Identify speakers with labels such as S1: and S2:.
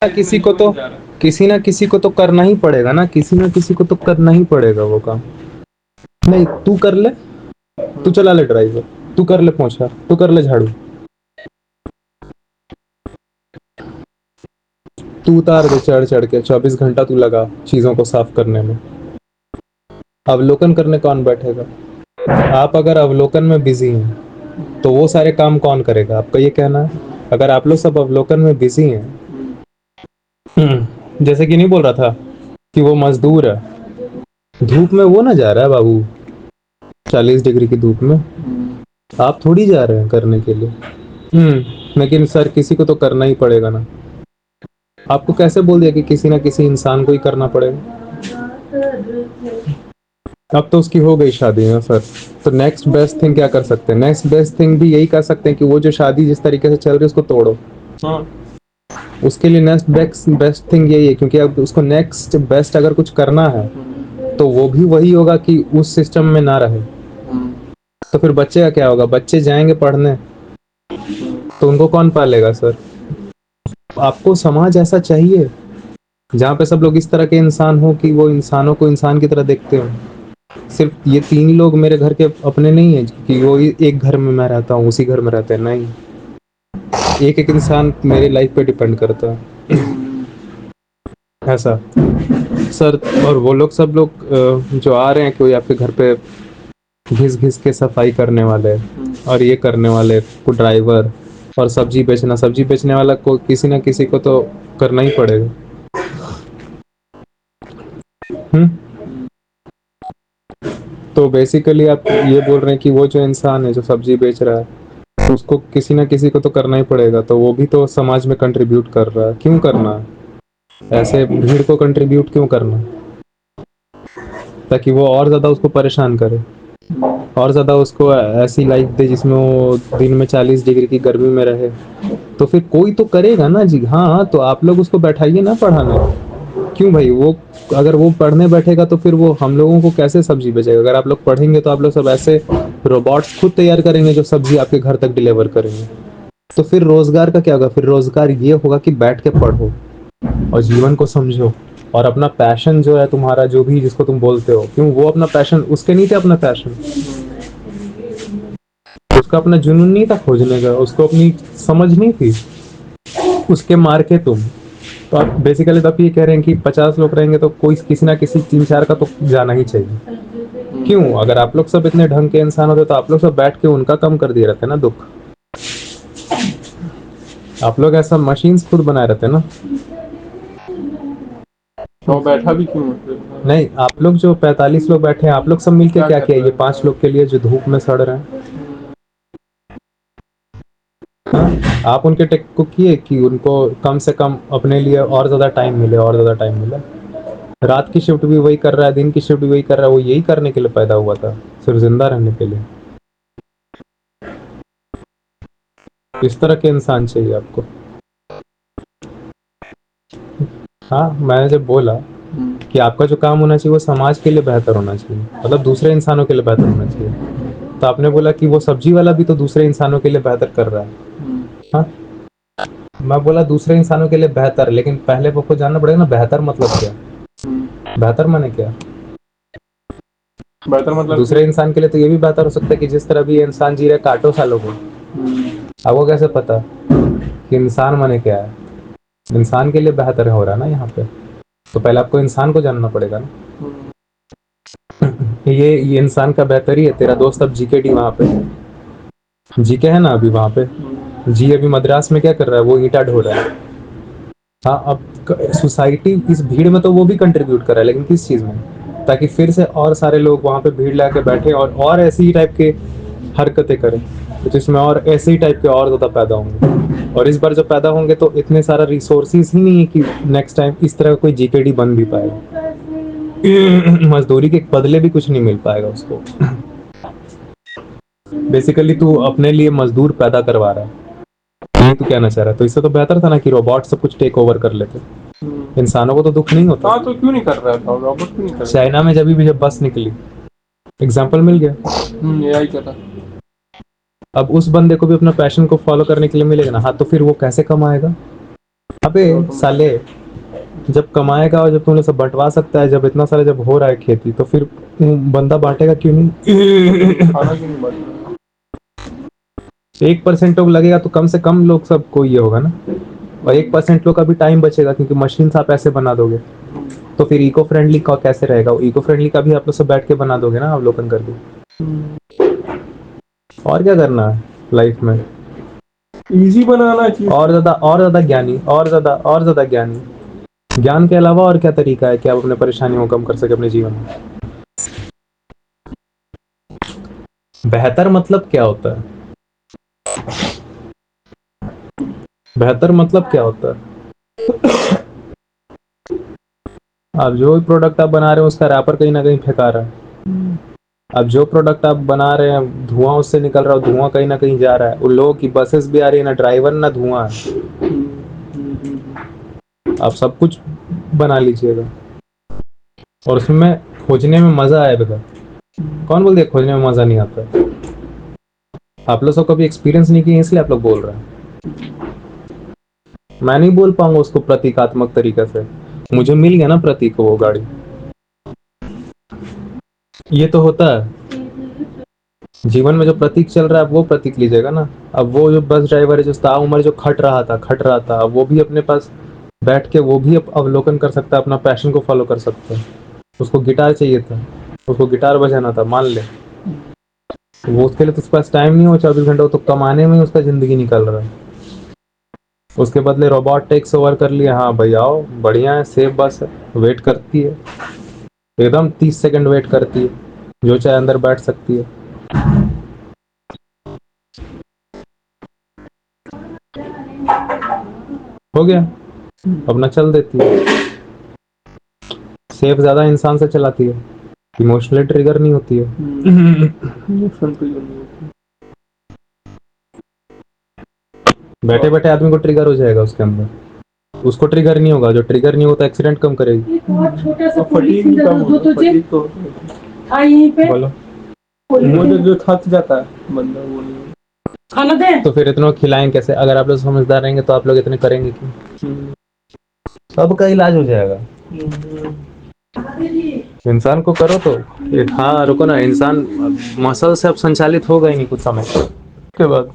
S1: किसी को तो किसी ना किसी को तो करना ही पड़ेगा ना, किसी ना किसी को तो करना ही पड़ेगा वो काम। नहीं तू कर ले, तू चला ले ड्राइवर, तू कर ले पोंछा, तू कर ले झाड़ू, तू उतार दे चढ़ चढ़ के, 24 घंटा तू लगा चीजों को साफ करने में। अवलोकन करने कौन बैठेगा? आप अगर अवलोकन में बिजी हैं तो वो सारे काम कौन करेगा, आपका ये कहना है? अगर आप लोग सब अवलोकन में बिजी हैं, जैसे कि नहीं बोल रहा था कि वो मजदूर है, धूप में वो ना जा रहा है बाबू, 40 डिग्री की धूप में, आप थोड़ी जा रहे हैं करने के लिए। लेकिन सर किसी को तो करना ही पड़ेगा ना। आपको कैसे बोल दिया कि किसी ना किसी इंसान को ही करना पड़ेगा? अब तो उसकी हो गई शादी है सर, तो नेक्स्ट बेस्ट थिंग क्या कर सकते हैं? नेक्स्ट बेस्ट थिंग भी यही कर सकते हैं कि वो जो शादी जिस तरीके से चल रही है उसको तोड़ो। हाँ, उसके लिए नेक्स्ट बेस्ट बेस्ट थिंग यही है, क्योंकि अब उसको नेक्स्ट बेस्ट अगर कुछ करना है तो वो भी वही होगा कि उस सिस्टम में ना रहे। तो फिर बच्चे का क्या होगा? बच्चे जाएंगे पढ़ने तो उनको कौन पालेगा सर? आपको समाज ऐसा चाहिए जहाँ पे सब लोग इस तरह के इंसान हो कि वो इंसानों को इंसान की तरह देखते हो। सिर्फ ये 3 लोग मेरे घर के अपने नहीं है कि वो एक घर में मैं रहता हूँ उसी घर में रहते हैं, नहीं, एक एक इंसान मेरी लाइफ पे डिपेंड करता है ऐसा सर। और वो लोग सब लोग जो आ रहे हैं, कोई आपके घर पे घिस घिस के सफाई करने वाले और ये करने वाले को ड्राइवर, और सब्जी बेचना, सब्जी बेचने वाला को किसी ना किसी को तो करना ही पड़ेगा। हम्म तो बेसिकली आप ये बोल रहे हैं कि वो जो इंसान है जो सब्जी बेच रहा है उसको किसी ना किसी को तो करना ही पड़ेगा, तो वो भी तो समाज में कंट्रीब्यूट कर रहा है। क्यों करना है ऐसे भीड़ को कंट्रीब्यूट क्यों करना? ताकि वो और ज्यादा उसको परेशान करे, और ज्यादा उसको ऐसी लाइफ दे जिसमें वो दिन में 40 डिग्री की गर्मी में रहे। तो फिर कोई तो करेगा ना जी। हाँ तो आप लोग उसको बैठाइए ना पढ़ाने। क्यों भाई? वो अगर वो पढ़ने बैठेगा तो फिर वो हम लोगों को कैसे सब्जी बेचेगा? अगर आप लोग पढ़ेंगे तो आप लोग सब ऐसे रोबोट्स खुद तैयार करेंगे जो सब्जी आपके घर तक डिलीवर करेंगे। तो फिर रोजगार का क्या होगा? फिर रोजगार ये होगा कि बैठ के पढ़ो और जीवन को समझो, और अपना पैशन जो है तुम्हारा, जो भी जिसको तुम बोलते हो, क्यों वो अपना पैशन उसके नहीं थे? अपना पैशन उसका अपना जुनून नहीं था खोजने का, उसको अपनी समझ नहीं थी, उसके मार के तुम। तो आप बेसिकली तो आप ये कह रहे हैं कि 50 लोग रहेंगे तो कोई किसी ना किसी 3-4 का तो जाना ही चाहिए। क्यों? अगर आप लोग सब इतने ढंग के इंसान होते तो आप लोग सब बैठ के उनका कम कर दिए रहते ना दुख। आप लोग ऐसा मशीन्स खुद बनाए रहते ना।
S2: तो बैठा भी क्यों?
S1: नहीं, आप लोग जो 45 लोग बैठे हैं, आप लोग सब मिलके क्या किया ये 5 लोग के लिए जो धूप में सड़ रहे हैं? हाँ? आप उनके टेक को किए कि उनको कम से कम अपने लिए और ज्यादा टाइम मिले, और ज्यादा टाइम मिले। रात की शिफ्ट भी वही कर रहा है, दिन की शिफ्ट भी वही कर रहा है, वो यही करने के लिए पैदा हुआ था, सिर्फ जिंदा रहने के लिए। इस तरह के इंसान चाहिए आपको। हाँ, मैंने जब बोला कि आपका जो काम होना चाहिए वो समाज के लिए बेहतर होना चाहिए, मतलब दूसरे इंसानों के लिए बेहतर होना चाहिए, तो आपने बोला कि वो सब्जी वाला भी तो दूसरे इंसानों के लिए बेहतर कर रहा है। हाँ, मैं बोला दूसरे इंसानों के लिए बेहतर, लेकिन पहले वो को जानना पड़ेगा ना बेहतर मतलब क्या। बेहतर माने क्या?
S2: बेहतर मतलब
S1: दूसरे इंसान के लिए तो ये भी बेहतर हो सकता है कि जिस तरह भी ये इंसान जी रहे काटो सालों को। आपको कैसे पता कि इंसान माने क्या है? इंसान के लिए बेहतर हो रहा है ना यहाँ पे, तो पहले आपको इंसान को जानना पड़ेगा ना। ये इंसान का बेहतर ही है। तेरा दोस्त अब जीके डी वहाँ पे जीके है ना अभी वहाँ पे, जी अभी मद्रास में क्या कर रहा है? वो ईंटा ढो रहा है। हाँ, अब सोसाइटी इस भीड़ में तो वो भी कंट्रीब्यूट कर रहा है, लेकिन किस चीज में? ताकि फिर से और सारे लोग वहां पे भीड़ लगा के बैठे और ऐसी ही टाइप के हरकतें करें, तो जिसमें और ऐसे ही टाइप के और ज्यादा पैदा होंगे, और इस बार जब पैदा होंगे तो इतने सारा रिसोर्सेज ही नहीं है कि नेक्स्ट टाइम इस तरह का कोई जीकेडी बन भी पाएगा। मजदूरी के बदले भी कुछ नहीं मिल पाएगा उसको। बेसिकली तू अपने लिए मजदूर पैदा करवा रहा है, ये तू कहना चाह रहा है। तो इससे तो बेहतर था ना कि रोबोट सब कुछ टेक ओवर कर लेते, इंसानों को तो दुख नहीं होता।
S2: हाँ, तो क्यों नहीं कर रहा था रोबोट? क्यों नहीं कर रहा?
S1: चाइना में जब बस निकली, एग्जाम्पल मिल गया।
S2: एआई कर रहा।
S1: अब उस बंदे को भी अपना पैशन को फॉलो करने के लिए मिलेगा ना। हाँ, तो फिर वो कैसे कमाएगा? अबे साले, जब कमाएगा और जब तुमने सब बंटवा सकता है, जब इतना सारा जब हो रहा है खेती, तो फिर बंदा बांटेगा क्यों नहीं?
S2: खाना क्यों नहीं बच रहा?
S1: 1% लोग लगेगा तो कम से कम लोग सबको ये होगा ना। और 1% लोग का भी टाइम बचेगा, क्योंकि मशीन से आप ऐसे बना दोगे। तो फिर इको फ्रेंडली का कैसे रहेगा? इको फ्रेंडली का भी आप लोग सब बैठ के बना दोगे ना अवलोकन करके। और क्या करना है लाइफ में?
S2: इजी बनाना चाहिए।
S1: और ज्यादा ज्ञानी, और ज्यादा ज्ञानी। ज्ञान के अलावा और क्या तरीका है कि आप अपने परेशानियों को कम कर सके अपने जीवन में? बेहतर मतलब क्या होता है? बेहतर मतलब क्या होता है? अब जो भी प्रोडक्ट आप बना रहे हो उसका रैपर कहीं ना कहीं फेंका रहा है। अब जो प्रोडक्ट आप बना रहे हैं, धुआं उससे निकल रहा है, धुआं कहीं ना कहीं जा रहा है। उन लोगों की बसेस भी आ रही है, ना ड्राइवर ना धुआं है। आप सब कुछ बना लीजिएगा और उसमें खोजने में मजा आएगा। कौन बोल दिया खोजने में मजा नहीं आता? आप लोग सब कभी एक्सपीरियंस नहीं किए इसलिए आप लोग बोल रहे हैं। मैं नहीं बोल पाऊंगा उसको प्रतीकात्मक तरीके से। मुझे मिल गया ना प्रतीक वो गाड़ी। ये तो होता है जीवन में, जो प्रतीक चल रहा है वो प्रतीक लीजिएगा ना। अब वो जो बस ड्राइवर है जो ताउम्र जो खट रहा था, वो भी अपने पास बैठ के वो भी अवलोकन कर सकता है, अपना पैशन को फॉलो कर सकता है। उसको गिटार चाहिए था, उसको गिटार बजाना था, मान ले। वो उसके लिए तो उसके पास टाइम नहीं हो 24 घंटे, तो कमाने में ही उसका जिंदगी निकल रहा है। उसके बदले रोबोट टेक्स ओवर कर लिया। हाँ भाई आओ, बढ़िया है, सेफ बस है, वेट करती है एकदम 30 सेकंड वेट करती है, जो चाहे अंदर बैठ सकती है। हो गया, अपना चल देती है। सेफ ज्यादा इंसान से चलाती है, इमोशनली ट्रिगर नहीं होती है। बैठे बैठे आदमी को ट्रिगर हो जाएगा उसके अंदर, उसको ट्रिगर नहीं होगा। जो ट्रिगर नहीं होता एक्सीडेंट कम करेगी।
S3: छोटा सा बोलो
S2: वो जो थक जाता है बंदा, वो नहीं।
S3: खाना दे
S1: तो फिर इतना खिलाएं कैसे? अगर आप लोग समझदार रहेंगे तो आप लोग इतने करेंगे क्यों? सबका इलाज हो जाएगा। इंसान को करो तो हाँ रुको ना, इंसान मसल से अब संचालित होगा ही नहीं कुछ समय के बाद।